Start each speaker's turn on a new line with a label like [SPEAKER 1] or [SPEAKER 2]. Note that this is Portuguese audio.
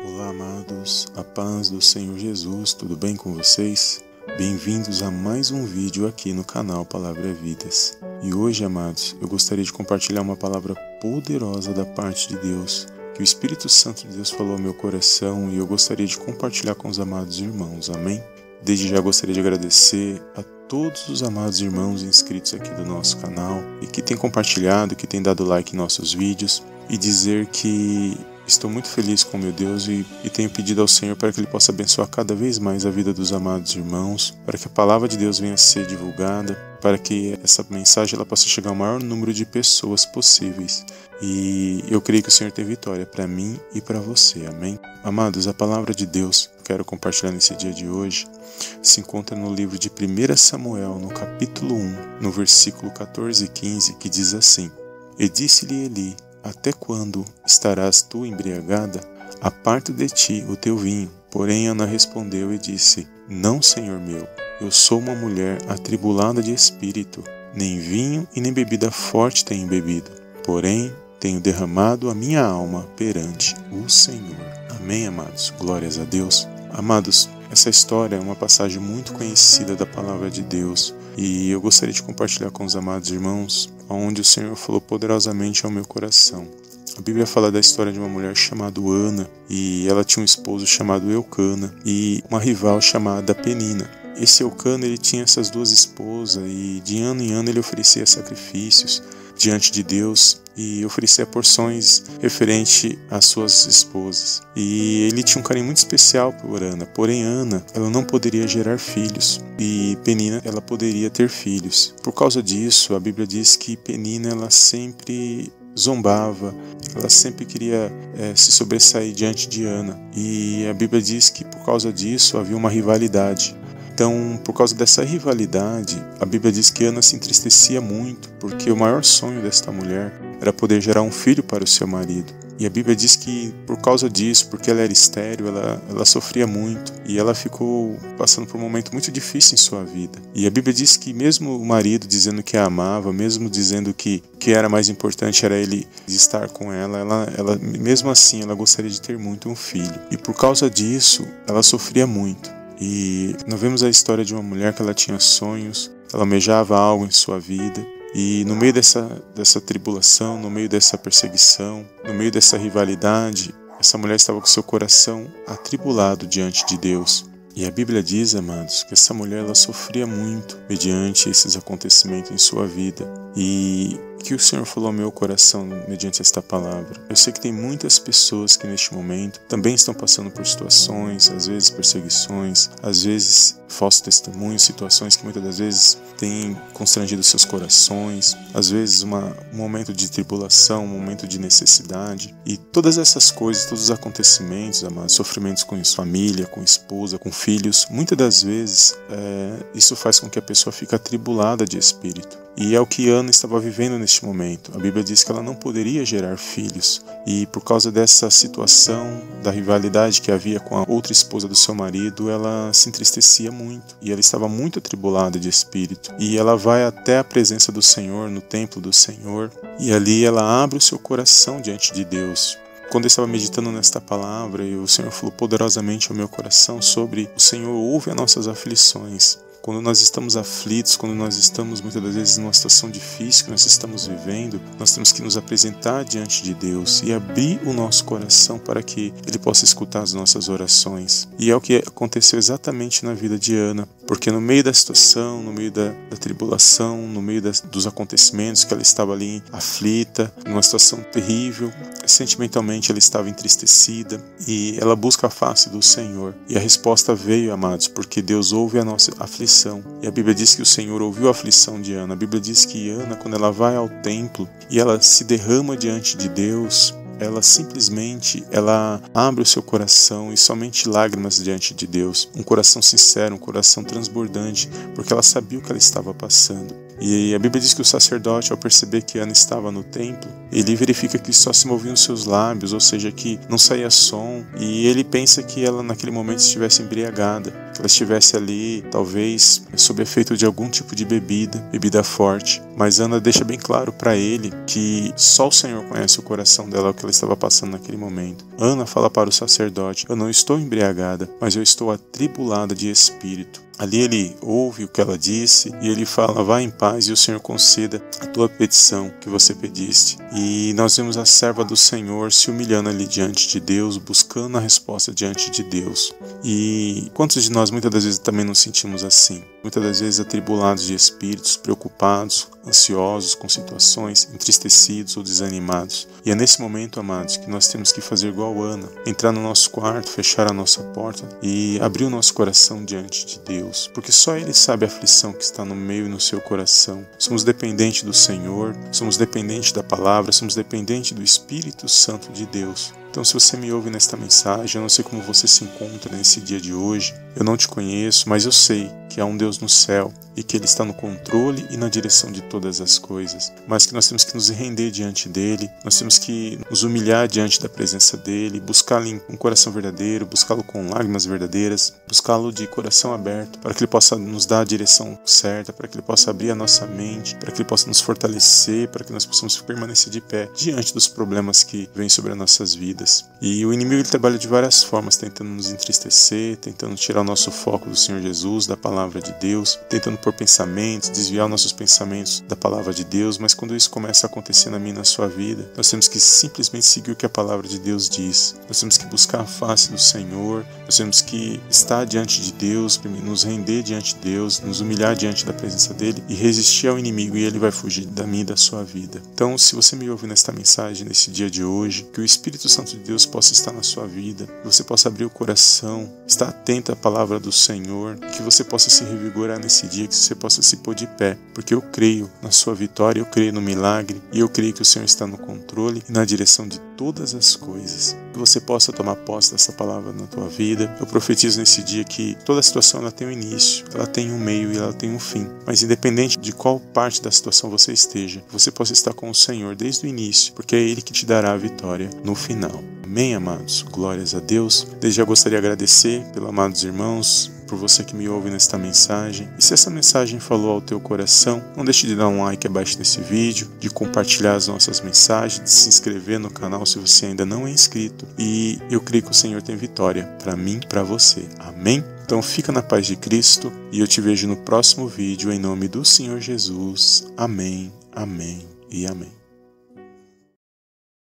[SPEAKER 1] Olá, amados, a paz do Senhor Jesus, tudo bem com vocês? Bem-vindos a mais um vídeo aqui no canal Palavra Vidas. E hoje, amados, eu gostaria de compartilhar uma palavra poderosa da parte de Deus, que o Espírito Santo de Deus falou ao meu coração e eu gostaria de compartilhar com os amados irmãos, amém? Desde já gostaria de agradecer a todos os amados irmãos inscritos aqui do nosso canal e que têm compartilhado, que têm dado like em nossos vídeos e dizer que estou muito feliz com meu Deus e tenho pedido ao Senhor para que Ele possa abençoar cada vez mais a vida dos amados irmãos, para que a palavra de Deus venha a ser divulgada, para que essa mensagem ela possa chegar ao maior número de pessoas possíveis. E eu creio que o Senhor tem vitória para mim e para você, amém? Amados, a palavra de Deus que eu quero compartilhar nesse dia de hoje se encontra no livro de 1 Samuel, no capítulo 1, no versículo 14 e 15, que diz assim: E disse-lhe Eli: Até quando estarás tu embriagada? Aparta de ti o teu vinho. Porém Ana respondeu e disse: Não, Senhor meu, eu sou uma mulher atribulada de espírito, nem vinho e nem bebida forte tenho bebido, porém tenho derramado a minha alma perante o Senhor. Amém, amados? Glórias a Deus. Amados, essa história é uma passagem muito conhecida da palavra de Deus e eu gostaria de compartilhar com os amados irmãos onde o Senhor falou poderosamente ao meu coração. A Bíblia fala da história de uma mulher chamada Ana e ela tinha um esposo chamado Eucana e uma rival chamada Penina. Esse Eucana ele tinha essas duas esposas e de ano em ano ele oferecia sacrifícios diante de Deus e oferecia porções referente às suas esposas. E ele tinha um carinho muito especial por Ana, porém Ana ela não poderia gerar filhos e Penina ela poderia ter filhos. Por causa disso, a Bíblia diz que Penina ela sempre zombava, ela sempre queria se sobressair diante de Ana. E a Bíblia diz que por causa disso havia uma rivalidade. Então, por causa dessa rivalidade, a Bíblia diz que Ana se entristecia muito, porque o maior sonho desta mulher era poder gerar um filho para o seu marido. E a Bíblia diz que por causa disso, porque ela era estéril, ela sofria muito e ela ficou passando por um momento muito difícil em sua vida. E a Bíblia diz que mesmo o marido dizendo que a amava, mesmo dizendo que era mais importante era ele estar com ela, mesmo assim ela gostaria de ter muito um filho. E por causa disso, ela sofria muito. E nós vemos a história de uma mulher que ela tinha sonhos, ela almejava algo em sua vida. E no meio dessa tribulação, no meio dessa perseguição, no meio dessa rivalidade, essa mulher estava com seu coração atribulado diante de Deus. E a Bíblia diz, amados, que essa mulher ela sofria muito mediante esses acontecimentos em sua vida. E que o Senhor falou ao meu coração mediante esta palavra. Eu sei que tem muitas pessoas que neste momento também estão passando por situações, às vezes perseguições, às vezes falsos testemunhos, situações que muitas das vezes têm constrangido seus corações, às vezes um momento de tribulação, um momento de necessidade. E todas essas coisas, todos os acontecimentos, amados, sofrimentos com família, com esposa, com filhos, muitas das vezes isso faz com que a pessoa fique atribulada de espírito. E é o que Ana estava vivendo neste momento. A Bíblia diz que ela não poderia gerar filhos. E por causa dessa situação, da rivalidade que havia com a outra esposa do seu marido, ela se entristecia muito. E ela estava muito atribulada de espírito. E ela vai até a presença do Senhor, no templo do Senhor. E ali ela abre o seu coração diante de Deus. Quando eu estava meditando nesta palavra, e o Senhor falou poderosamente ao meu coração sobre o Senhor ouve as nossas aflições. Quando nós estamos aflitos, quando nós estamos muitas das vezes numa situação difícil que nós estamos vivendo, nós temos que nos apresentar diante de Deus e abrir o nosso coração para que Ele possa escutar as nossas orações. E é o que aconteceu exatamente na vida de Ana, porque no meio da situação, no meio da tribulação, no meio dos acontecimentos que ela estava ali aflita, numa situação terrível, sentimentalmente ela estava entristecida e ela busca a face do Senhor. E a resposta veio, amados, porque Deus ouve a nossa aflição. E a Bíblia diz que o Senhor ouviu a aflição de Ana. A Bíblia diz que Ana, quando ela vai ao templo e ela se derrama diante de Deus, ela simplesmente abre o seu coração e somente lágrimas diante de Deus. Um coração sincero, um coração transbordante, porque ela sabia o que ela estava passando. E a Bíblia diz que o sacerdote, ao perceber que Ana estava no templo, ele verifica que só se moviam seus lábios, ou seja, que não saía som, e ele pensa que ela naquele momento estivesse embriagada. que ela estivesse ali, talvez, sob efeito de algum tipo de bebida forte. Mas Ana deixa bem claro para ele que só o Senhor conhece o coração dela, o que ela estava passando naquele momento. Ana fala para o sacerdote: eu não estou embriagada, mas eu estou atribulada de espírito. Ali ele ouve o que ela disse e ele fala: vá em paz e o Senhor conceda a tua petição que você pediste. E nós vemos a serva do Senhor se humilhando ali diante de Deus, buscando a resposta diante de Deus. E quantos de nós muitas das vezes também nos sentimos assim? Muitas das vezes atribulados de espíritos, preocupados, ansiosos com situações, entristecidos ou desanimados. E é nesse momento, amados, que nós temos que fazer igual Ana, entrar no nosso quarto, fechar a nossa porta e abrir o nosso coração diante de Deus, porque só Ele sabe a aflição que está no meio e no seu coração. Somos dependentes do Senhor, somos dependentes da palavra, somos dependentes do Espírito Santo de Deus. Então, se você me ouve nesta mensagem, eu não sei como você se encontra nesse dia de hoje, eu não te conheço, mas eu sei que há um Deus no céu e que Ele está no controle e na direção de todas as coisas, mas que nós temos que nos render diante dEle, nós temos que nos humilhar diante da presença dEle, buscá-lo em um coração verdadeiro, buscá-lo com lágrimas verdadeiras, buscá-lo de coração aberto, para que Ele possa nos dar a direção certa, para que Ele possa abrir a nossa mente, para que Ele possa nos fortalecer, para que nós possamos permanecer de pé diante dos problemas que vêm sobre as nossas vidas. E o inimigo ele trabalha de várias formas, tentando nos entristecer, tentando tirar o nosso foco do Senhor Jesus, da palavra de Deus, tentando pôr pensamentos, desviar nossos pensamentos da palavra de Deus. Mas quando isso começa a acontecer na minha e na sua vida, nós temos que simplesmente seguir o que a palavra de Deus diz. Nós temos que buscar a face do Senhor, nós temos que estar diante de Deus, nos render diante de Deus, nos humilhar diante da presença dEle e resistir ao inimigo, e ele vai fugir da minha e da sua vida. Então, se você me ouve nesta mensagem, nesse dia de hoje, que o Espírito Santo de Deus possa estar na sua vida, que você possa abrir o coração, estar atento à palavra do Senhor, que você possa se revigorar nesse dia, que você possa se pôr de pé, porque eu creio na sua vitória, eu creio no milagre, e eu creio que o Senhor está no controle e na direção de todas as coisas. Que você possa tomar posse dessa palavra na tua vida. Eu profetizo nesse dia que toda situação ela tem um início, ela tem um meio e ela tem um fim, mas independente de qual parte da situação você esteja, você possa estar com o Senhor desde o início, porque é Ele que te dará a vitória no final. Amém, amados? Glórias a Deus. Desde já gostaria de agradecer pelos amados irmãos, por você que me ouve nesta mensagem. E se essa mensagem falou ao teu coração, não deixe de dar um like abaixo desse vídeo, de compartilhar as nossas mensagens, de se inscrever no canal se você ainda não é inscrito. E eu creio que o Senhor tem vitória para mim e para você. Amém? Então fica na paz de Cristo e eu te vejo no próximo vídeo em nome do Senhor Jesus. Amém, amém e amém.